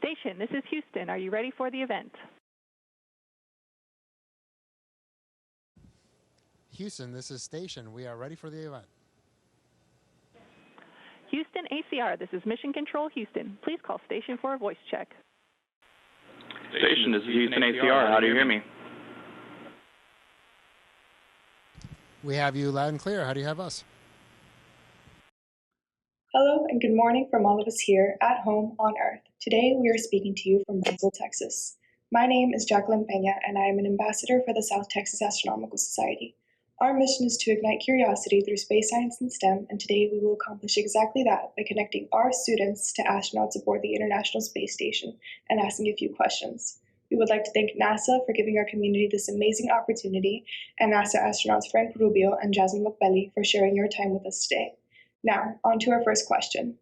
Station, this is Houston. Are you ready for the event? Houston, this is Station. We are ready for the event. Houston ACR, this is Mission Control Houston. Please call Station for a voice check. Station, this is Houston ACR. How do you hear me? We have you loud and clear. How do you have us? Hello and good morning from all of us here at home on Earth. Today we are speaking to you from Brownsville, Texas. My name is Jacqueline Peña and I am an ambassador for the South Texas Astronomical Society. Our mission is to ignite curiosity through space science and STEM, and today we will accomplish exactly that by connecting our students to astronauts aboard the International Space Station and asking a few questions. We would like to thank NASA for giving our community this amazing opportunity, and NASA astronauts Frank Rubio and Jasmine McBelly for sharing your time with us today. Now, on to our first question.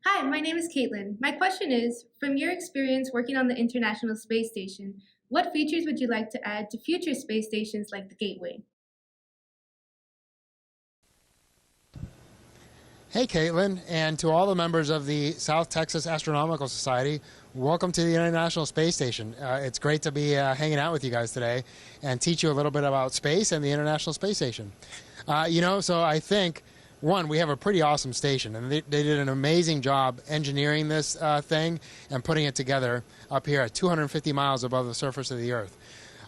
Hi, my name is Caitlin. My question is, from your experience working on the International Space Station, what features would you like to add to future space stations like the Gateway? Hey, Caitlin, and to all the members of the South Texas Astronomical Society, welcome to the International Space Station. It's great to be hanging out with you guys today and teach you a little bit about space and the International Space Station. So I think, one, we have a pretty awesome station, and they did an amazing job engineering this thing and putting it together up here at 250 miles above the surface of the Earth.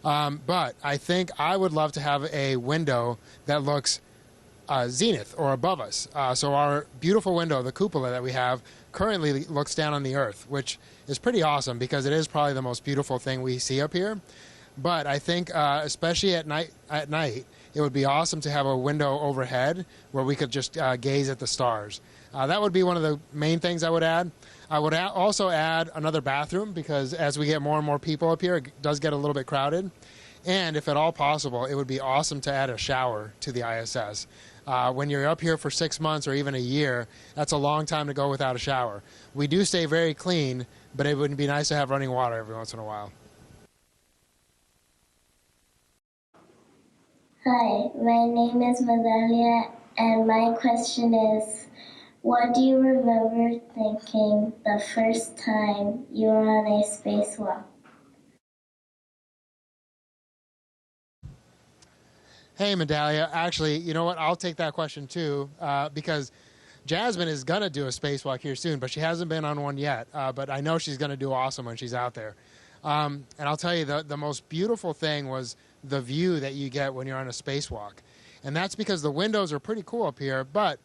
But I think I would love to have a window that looks zenith or above us. So our beautiful window, the cupola that we have, currently looks down on the Earth, which is pretty awesome because it is probably the most beautiful thing we see up here. But I think, especially at night, it would be awesome to have a window overhead where we could just gaze at the stars. That would be one of the main things I would add. I would also add another bathroom because as we get more and more people up here, it does get a little bit crowded. And if at all possible, it would be awesome to add a shower to the ISS. When you're up here for 6 months or even a year, that's a long time to go without a shower. We do stay very clean, but it would be nice to have running water every once in a while. Hi, my name is Mazalia, and my question is, what do you remember thinking the first time you were on a spacewalk? Hey, Medalia. Actually, you know what? I'll take that question too, because Jasmine is going to do a spacewalk here soon, but she hasn't been on one yet. But I know she's going to do awesome when she's out there. And I'll tell you, the most beautiful thing was the view that you get when you're on a spacewalk. And that's because the windows are pretty cool up here, but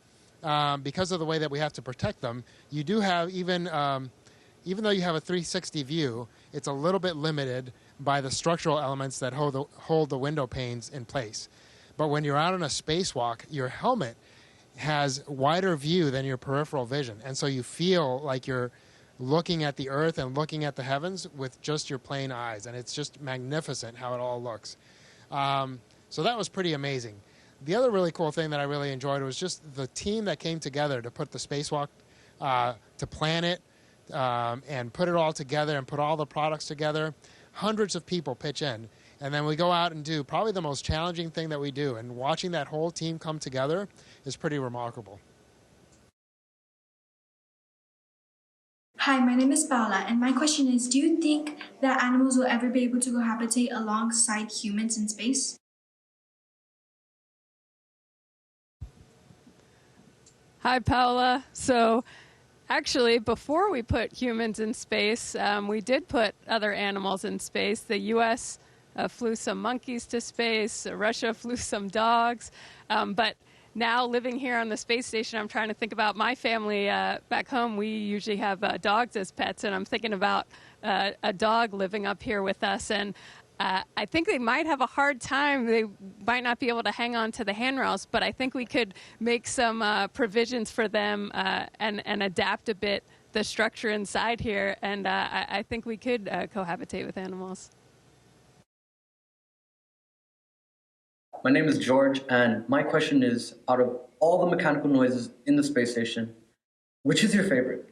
because of the way that we have to protect them, you do have, even though you have a 360 view, it's a little bit limited by the structural elements that hold the window panes in place. But when you're out on a spacewalk, your helmet has wider view than your peripheral vision. And so you feel like you're looking at the Earth and looking at the heavens with just your plain eyes. And it's just magnificent how it all looks. So that was pretty amazing. The other really cool thing that I really enjoyed was just the team that came together to put the spacewalk, to plan it, and put it all together and put all the products together. Hundreds of people pitch in. And then we go out and do probably the most challenging thing that we do. And watching that whole team come together is pretty remarkable. Hi, my name is Paula, and my question is, do you think that animals will ever be able to cohabitate alongside humans in space? Hi, Paula. So actually, before we put humans in space, we did put other animals in space. The U.S. Flew some monkeys to space. Russia flew some dogs. But now living here on the space station, I'm trying to think about my family back home. We usually have dogs as pets, and I'm thinking about a dog living up here with us. And I think they might have a hard time. They might not be able to hang on to the handrails, but I think we could make some provisions for them and adapt a bit the structure inside here. And I think we could cohabitate with animals. My name is George, and my question is, out of all the mechanical noises in the space station, which is your favorite?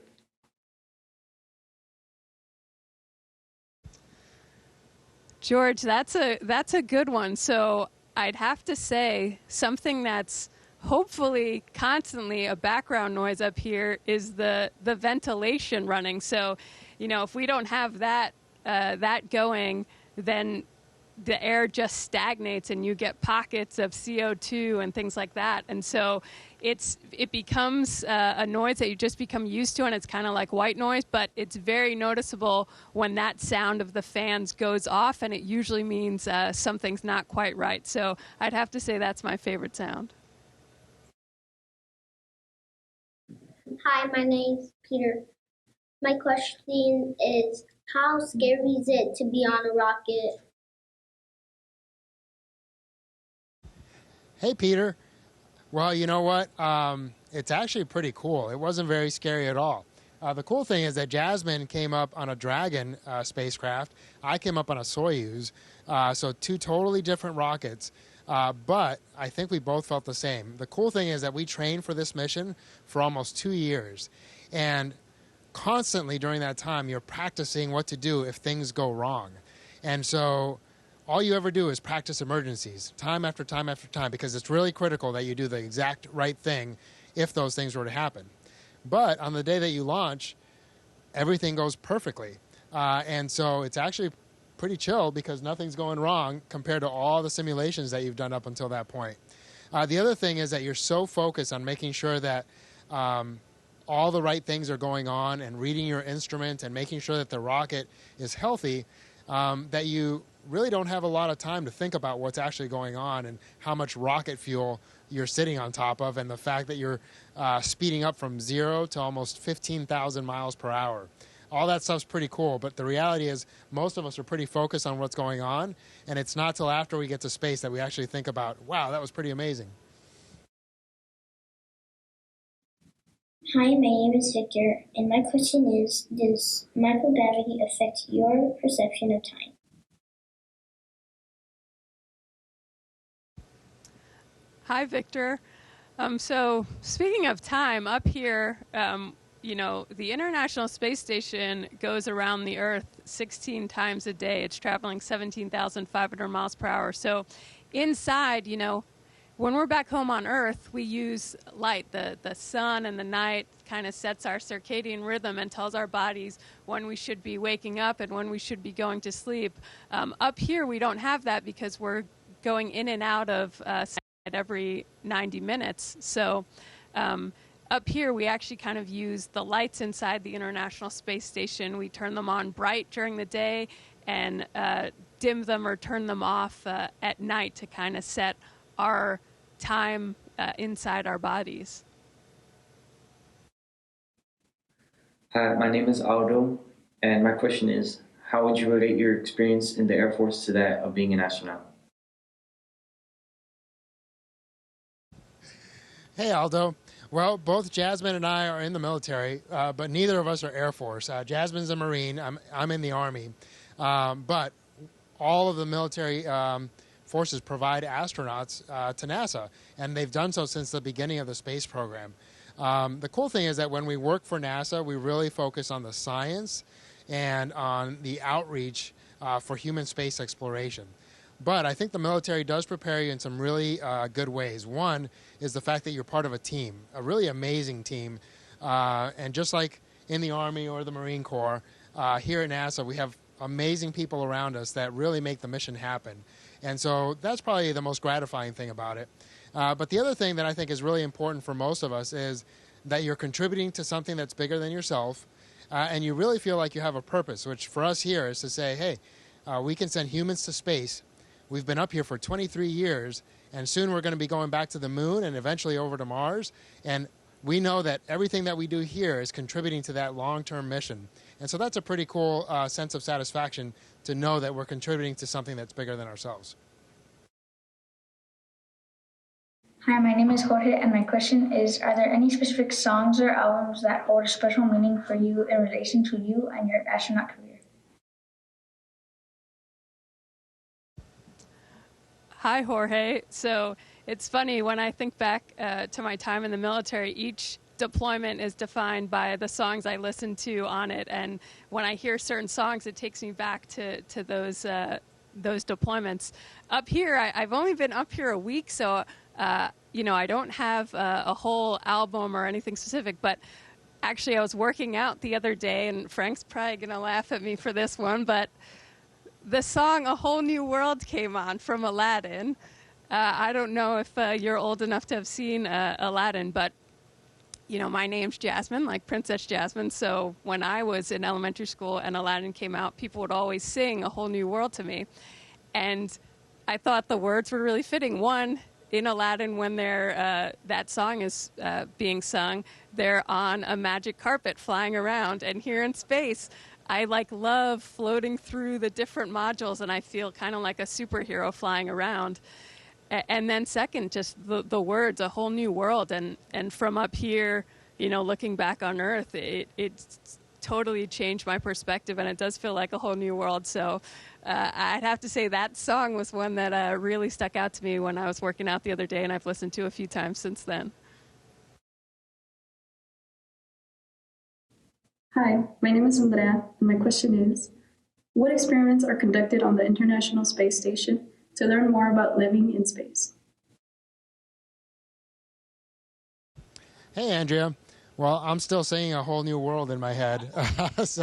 George, that's a good one. So I'd have to say something that's hopefully constantly a background noise up here is the ventilation running. So, if we don't have that going, then the air just stagnates and you get pockets of CO2 and things like that. And so it becomes a noise that you just become used to, and it's kind of like white noise, but it's very noticeable when that sound of the fans goes off, and it usually means something's not quite right. So I'd have to say that's my favorite sound. Hi, my name's Peter. My question is, how scary is it to be on a rocket? Hey, Peter. Well, you know what? It's actually pretty cool. It wasn't very scary at all. The cool thing is that Jasmine came up on a Dragon spacecraft. I came up on a Soyuz. So two totally different rockets. But I think we both felt the same. The cool thing is that we trained for this mission for almost 2 years. And constantly during that time, you're practicing what to do if things go wrong. And so all you ever do is practice emergencies time after time after time, because it's really critical that you do the exact right thing if those things were to happen. But on the day that you launch, everything goes perfectly. And so it's actually pretty chill because nothing's going wrong compared to all the simulations that you've done up until that point. The other thing is that you're so focused on making sure that all the right things are going on and reading your instrument and making sure that the rocket is healthy, that you really don't have a lot of time to think about what's actually going on and how much rocket fuel you're sitting on top of, and the fact that you're speeding up from 0 to almost 15,000 miles per hour. All that stuff's pretty cool, but the reality is most of us are pretty focused on what's going on, and it's not till after we get to space that we actually think about, wow, that was pretty amazing. Hi, my name is Victor, and my question is, does microgravity affect your perception of time? Hi, Victor. So speaking of time, up here, the International Space Station goes around the Earth 16 times a day. It's traveling 17,500 miles per hour. So inside, when we're back home on Earth, we use light. The sun and the night kind of sets our circadian rhythm and tells our bodies when we should be waking up and when we should be going to sleep. Up here, we don't have that because we're going in and out of every 90 minutes. So up here, we actually kind of use the lights inside the International Space Station. We turn them on bright during the day and dim them or turn them off at night to kind of set our time inside our bodies. Hi, my name is Aldo, and my question is, how would you relate your experience in the Air Force to that of being an astronaut? Hey, Aldo. Well, both Jasmine and I are in the military, but neither of us are Air Force. Jasmine's a Marine. I'm in the Army. But all of the military forces provide astronauts to NASA, and they've done so since the beginning of the space program. The cool thing is that when we work for NASA, we really focus on the science and on the outreach for human space exploration. But I think the military does prepare you in some really good ways. One is the fact that you're part of a team, a really amazing team. And just like in the Army or the Marine Corps, here at NASA, we have amazing people around us that really make the mission happen. And so that's probably the most gratifying thing about it. But the other thing that I think is really important for most of us is that you're contributing to something that's bigger than yourself, and you really feel like you have a purpose, which for us here is to say, hey, we can send humans to space. We've been up here for 23 years, and soon we're going to be going back to the moon and eventually over to Mars. And we know that everything that we do here is contributing to that long-term mission. And so that's a pretty cool sense of satisfaction to know that we're contributing to something that's bigger than ourselves. Hi, my name is Jorge, and my question is, are there any specific songs or albums that hold a special meaning for you in relation to you and your astronaut career? Hi, Jorge. So it's funny, when I think back to my time in the military, each deployment is defined by the songs I listen to on it. And when I hear certain songs, it takes me back to those deployments. Up here, I've only been up here a week, so I don't have a whole album or anything specific, but actually I was working out the other day, and Frank's probably going to laugh at me for this one, but the song A Whole New World came on from Aladdin. I don't know if you're old enough to have seen Aladdin, but my name's Jasmine, like Princess Jasmine. So when I was in elementary school and Aladdin came out, people would always sing A Whole New World to me. And I thought the words were really fitting. One, in Aladdin, when that song is being sung, they're on a magic carpet flying around. And here in space, I love floating through the different modules, and I feel kind of like a superhero flying around. And then second, just the words, a whole new world. And from up here, looking back on Earth, it's totally changed my perspective, and it does feel like a whole new world. So I'd have to say that song was one that really stuck out to me when I was working out the other day, and I've listened to a few times since then. Hi, my name is Andrea, and my question is, what experiments are conducted on the International Space Station to learn more about living in space? Hey, Andrea. Well, I'm still saying A Whole New World in my head.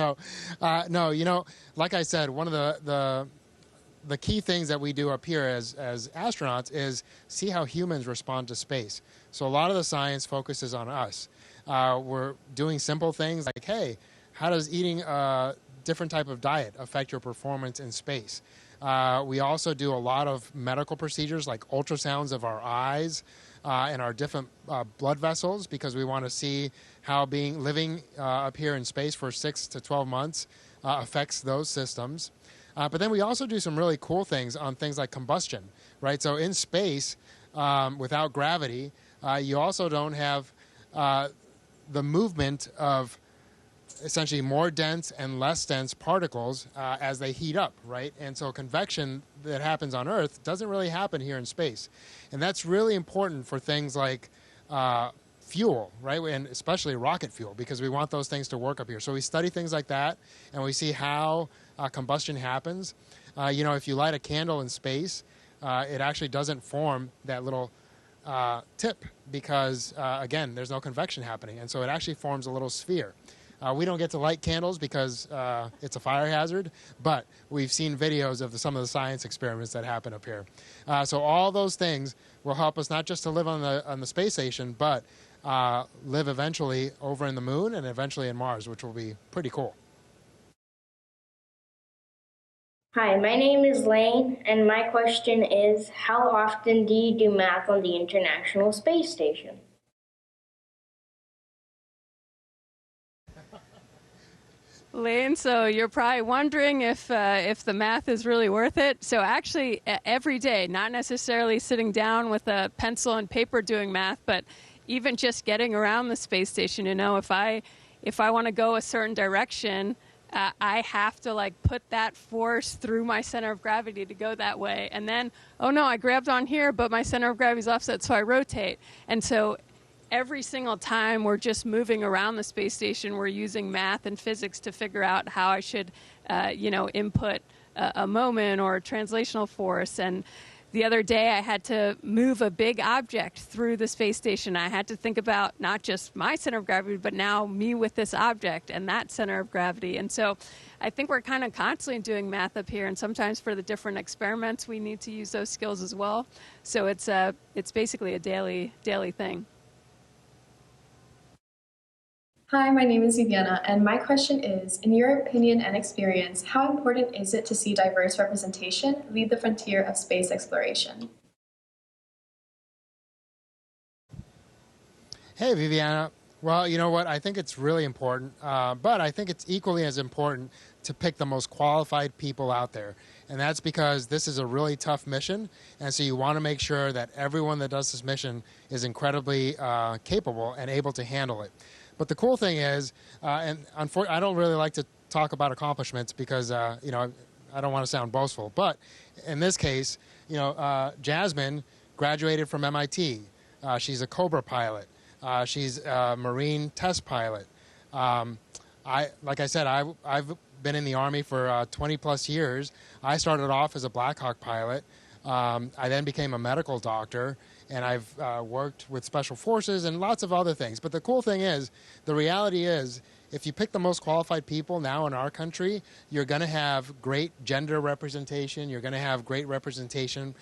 No, like I said, one of the key things that we do up here as astronauts is see how humans respond to space. So a lot of the science focuses on us. We're doing simple things like, hey, how does eating a different type of diet affect your performance in space? We also do a lot of medical procedures like ultrasounds of our eyes and our different blood vessels, because we want to see how living up here in space for 6 to 12 months affects those systems. But then we also do some really cool things on things like combustion, right? So in space, without gravity, you also don't have the movement of essentially more dense and less dense particles as they heat up, right? And so convection that happens on Earth doesn't really happen here in space. And that's really important for things like fuel, right? And especially rocket fuel, because we want those things to work up here. So we study things like that, and we see how combustion happens. If you light a candle in space, it actually doesn't form that little tip because, again, there's no convection happening. And so it actually forms a little sphere. We don't get to light candles because it's a fire hazard, but we've seen videos of some of the science experiments that happen up here. So all those things will help us not just to live on the space station, but live eventually over in the moon and eventually in Mars, which will be pretty cool. Hi, my name is Lane, and my question is, how often do you do math on the International Space Station? Lane, so you're probably wondering if the math is really worth it. So actually, every day, not necessarily sitting down with a pencil and paper doing math, but even just getting around the space station. If I want to go a certain direction, I have to put that force through my center of gravity to go that way. And then, oh no, I grabbed on here, but my center of gravity is offset, so I rotate. And so every single time we're just moving around the space station, we're using math and physics to figure out how I should, input a moment or a translational force. And the other day I had to move a big object through the space station. I had to think about not just my center of gravity, but now me with this object and that center of gravity. And so I think we're kind of constantly doing math up here, and sometimes for the different experiments we need to use those skills as well. So it's basically a daily thing. Hi, my name is Viviana, and my question is, in your opinion and experience, how important is it to see diverse representation lead the frontier of space exploration? Hey, Viviana. Well, you know what? I think it's really important, but I think it's equally as important to pick the most qualified people out there. And that's because this is a really tough mission, and so you want to make sure that everyone that does this mission is incredibly capable and able to handle it. But the cool thing is, and unfortunately, I don't really like to talk about accomplishments because, I don't want to sound boastful. But in this case, Jasmine graduated from MIT. She's a Cobra pilot. She's a Marine test pilot. Like I said, I've been in the Army for 20 plus years. I started off as a Black Hawk pilot. I then became a medical doctor. and I've worked with special forces and lots of other things. But the cool thing is, the reality is, if you pick the most qualified people now in our country, you're going to have great gender representation. You're going to have great representation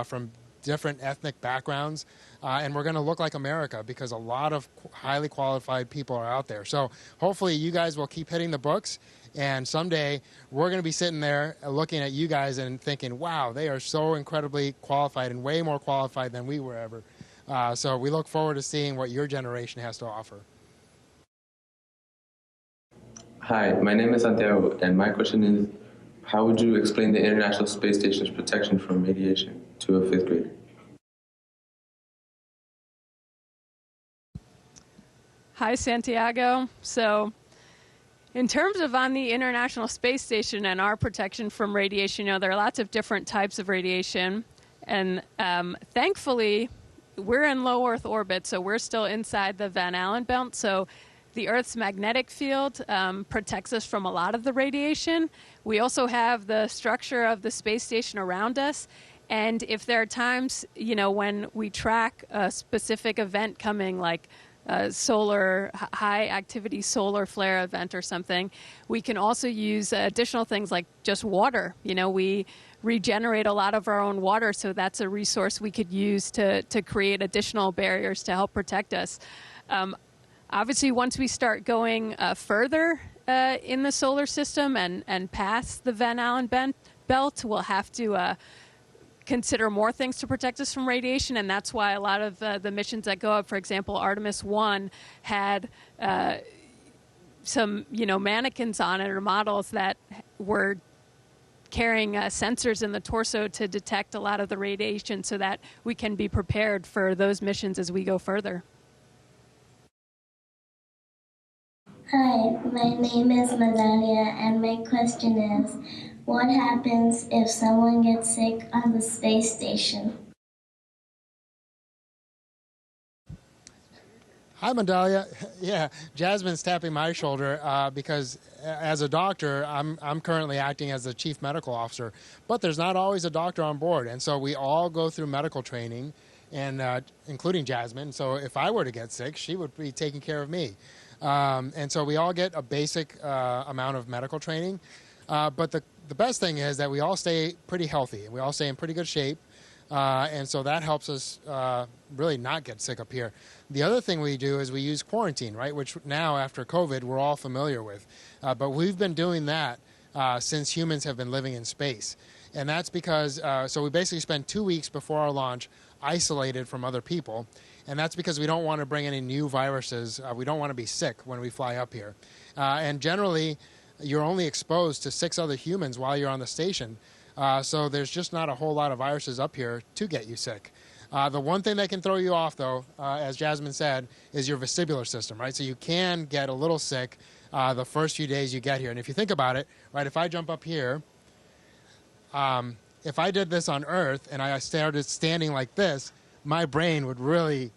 from different ethnic backgrounds. And we're going to look like America because a lot of highly qualified people are out there. So hopefully you guys will keep hitting the books. And someday we're going to be sitting there looking at you guys and thinking, wow, they are so incredibly qualified and way more qualified than we were ever. So we look forward to seeing what your generation has to offer. Hi, my name is Santiago, and my question is, how would you explain the International Space Station's protection from radiation to a fifth grader? Hi, Santiago. So in terms of on the International Space Station and our protection from radiation, there are lots of different types of radiation. And thankfully, we're in low Earth orbit, so we're still inside the Van Allen belt. So the Earth's magnetic field protects us from a lot of the radiation. We also have the structure of the space station around us. And if there are times, when we track a specific event coming, like a high activity solar flare event or something, we can also use additional things like just water. We regenerate a lot of our own water, so that's a resource we could use to create additional barriers to help protect us. Obviously, once we start going further in the solar system and past the Van Allen belt, we'll have to consider more things to protect us from radiation, and that's why a lot of the missions that go up, for example, Artemis 1 had some mannequins on it or models that were carrying sensors in the torso to detect a lot of the radiation so that we can be prepared for those missions as we go further. Hi, my name is Madalia, and my question is, what happens if someone gets sick on the space station? Hi, Mandalia. Yeah, Jasmine's tapping my shoulder because as a doctor, I'm currently acting as the chief medical officer, but there's not always a doctor on board. And so we all go through medical training, and including Jasmine. So if I were to get sick, she would be taking care of me. And so we all get a basic amount of medical training. But the best thing is that we all stay pretty healthy, and we all stay in pretty good shape. And so that helps us really not get sick up here. The other thing we do is we use quarantine, right, which now after COVID we're all familiar with. But we've been doing that since humans have been living in space. And that's because, so we basically spend 2 weeks before our launch isolated from other people. And that's because we don't want to bring any new viruses. We don't want to be sick when we fly up here. And generally, you're only exposed to 6 other humans while you're on the station. So there's just not a whole lot of viruses up here to get you sick. The one thing that can throw you off, though, as Jasmine said, is your vestibular system, right? So you can get a little sick the first few days you get here. And if you think about it, right, if I jump up here, if I did this on Earth and I started standing like this, my brain would really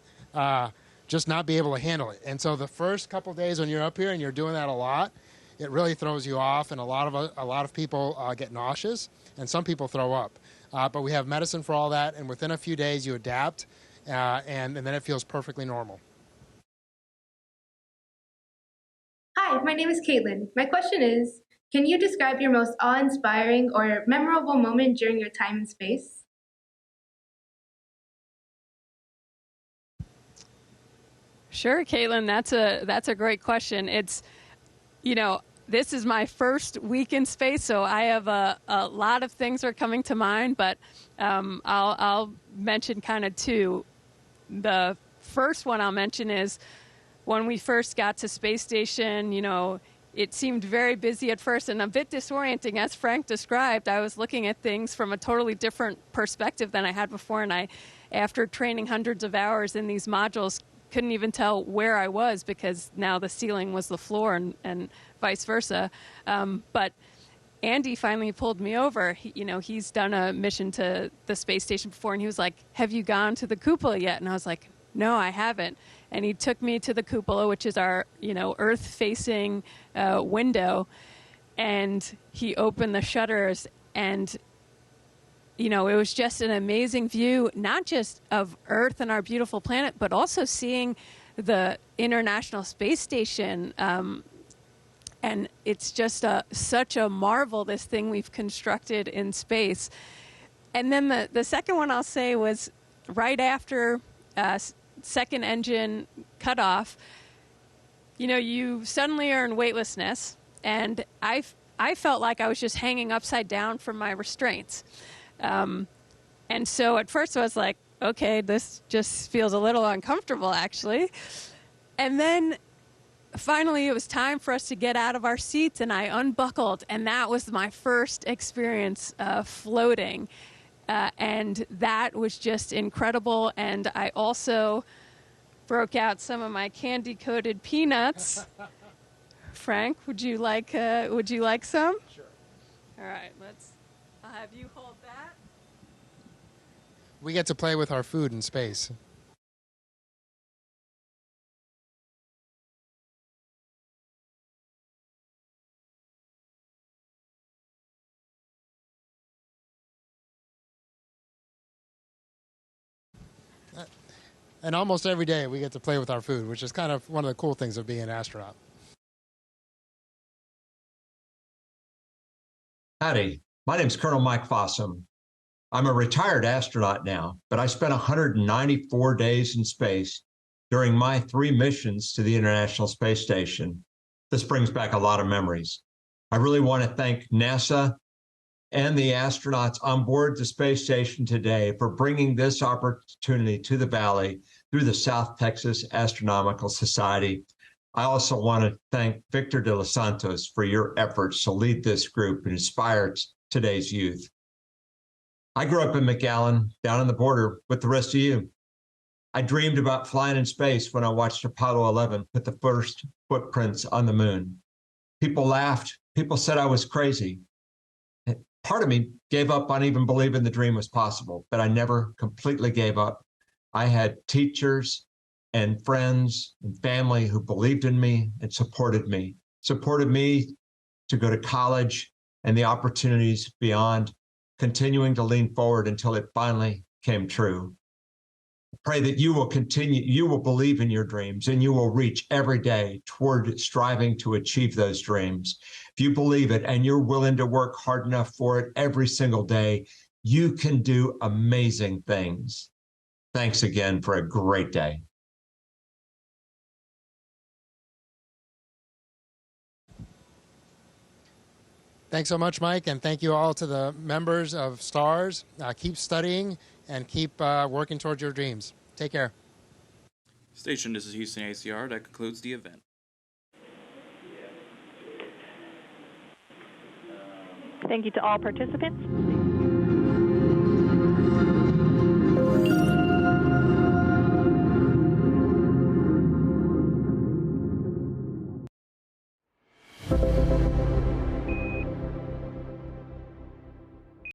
just not be able to handle it. And so the first couple days when you're up here and you're doing that a lot, it really throws you off, and a lot of people get nauseous, and some people throw up. But we have medicine for all that, and within a few days you adapt, and then it feels perfectly normal. Hi, my name is Caitlin. My question is, can you describe your most awe-inspiring or memorable moment during your time in space? Sure, Caitlin, that's a great question. It's, this is my first week in space, so I have a lot of things are coming to mind, but I'll mention kind of 2. The first one I'll mention is when we first got to space station, it seemed very busy at first and a bit disorienting. As Frank described, I was looking at things from a totally different perspective than I had before, and after training hundreds of hours in these modules, couldn't even tell where I was because now the ceiling was the floor and vice versa. But Andy finally pulled me over. He's done a mission to the space station before, and he was like, "Have you gone to the cupola yet?" And I was like, "No, I haven't." And he took me to the cupola, which is our, Earth-facing window, and he opened the shutters, and you know, it was just an amazing view, not just of Earth and our beautiful planet, but also seeing the International Space Station. And it's just such a marvel, this thing we've constructed in space. And then the second one I'll say was right after second engine cut off. You know, you suddenly are in weightlessness, and I felt like I was just hanging upside down from my restraints. And so at first I was like, okay, this just feels a little uncomfortable, actually. And then finally it was time for us to get out of our seats, and I unbuckled, and that was my first experience floating. And that was just incredible. And I also broke out some of my candy-coated peanuts. Frank, would you like some? Sure. All right, I'll have you hold that. We get to play with our food in space. And almost every day we get to play with our food, which is kind of one of the cool things of being an astronaut. Howdy, my name's Colonel Mike Fossum. I'm a retired astronaut now, but I spent 194 days in space during my 3 missions to the International Space Station. This brings back a lot of memories. I really want to thank NASA and the astronauts on board the space station today for bringing this opportunity to the Valley through the South Texas Astronomical Society. I also want to thank Victor de los Santos for your efforts to lead this group and inspire today's youth. I grew up in McAllen, down on the border with the rest of you. I dreamed about flying in space when I watched Apollo 11 put the first footprints on the moon. People laughed. People said I was crazy. Part of me gave up on even believing the dream was possible, but I never completely gave up. I had teachers and friends and family who believed in me and supported me to go to college and the opportunities beyond, continuing to lean forward until it finally came true. Pray that you will continue, you will believe in your dreams, and you will reach every day toward striving to achieve those dreams. If you believe it and you're willing to work hard enough for it every single day, you can do amazing things. Thanks again for a great day. Thanks so much, Mike, and thank you all to the members of STARS. Keep studying and keep working towards your dreams. Take care. Station, this is Houston ACR. That concludes the event. Thank you to all participants.